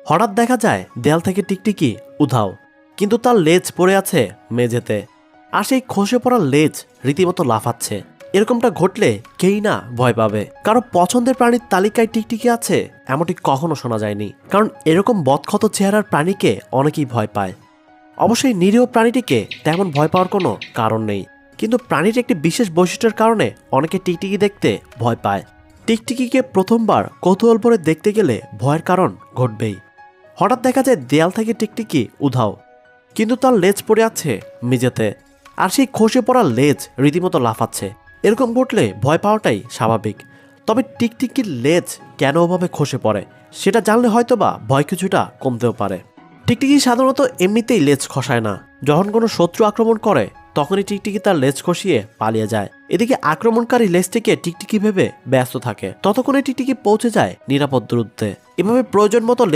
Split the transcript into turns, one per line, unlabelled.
হঠাৎ দেখা যায় দেয়াল থেকে টিকটিকি উধাও, কিন্তু তার লেজ পড়ে আছে মেঝেতে। আর সেই খসে পড়া লেজ রীতিমতো লাফাচ্ছে। এরকমটা ঘটলে কেই না ভয় পাবে। কারো পছন্দের প্রাণীর তালিকায় টিকটিকি আছে এমনটি কখনো শোনা যায়নি, কারণ এরকম বদক্ষত চেহারার প্রাণীকে অনেকেই ভয় পায়। অবশ্যই নিরীহ প্রাণীটিকে তেমন ভয় পাওয়ার কোনো কারণ নেই, কিন্তু প্রাণীর একটি বিশেষ বৈশিষ্ট্যের কারণে অনেকে টিকটিকি দেখতে ভয় পায়। টিকটিকিকে প্রথমবার কৌতূহল ভরে দেখতে গেলে ভয়ের কারণ ঘটবেই। হঠাৎ দেখা যায় দেয়াল থেকে টিকটিকি উধাও, কিন্তু তার লেজ পড়ে আছে মেঝেতে। আর সেই খসে পড়া লেজ রীতিমতো লাফাচ্ছে। এরকম ঘটলে ভয় পাওয়াটাই স্বাভাবিক। তবে টিকটিকির লেজ কেন ওভাবে খসে পড়ে সেটা জানলে হয়তোবা ভয় কিছুটা কমতেও পারে। টিকটিকি সাধারণত এমনিতেই লেজ খসায় না। যখন কোনো শত্রু আক্রমণ করে তখনই টিকটিকি তার লেজ খসিয়ে পালিয়ে যায়। এদিকে আক্রমণকারী লেজটিকে টিকটিকি ভেবে ব্যস্ত থাকে। ততক্ষণে টিকটিকি পৌঁছে যায় নিরাপদ দূরত্বে। এভাবে প্রয়োজন মতো লেজ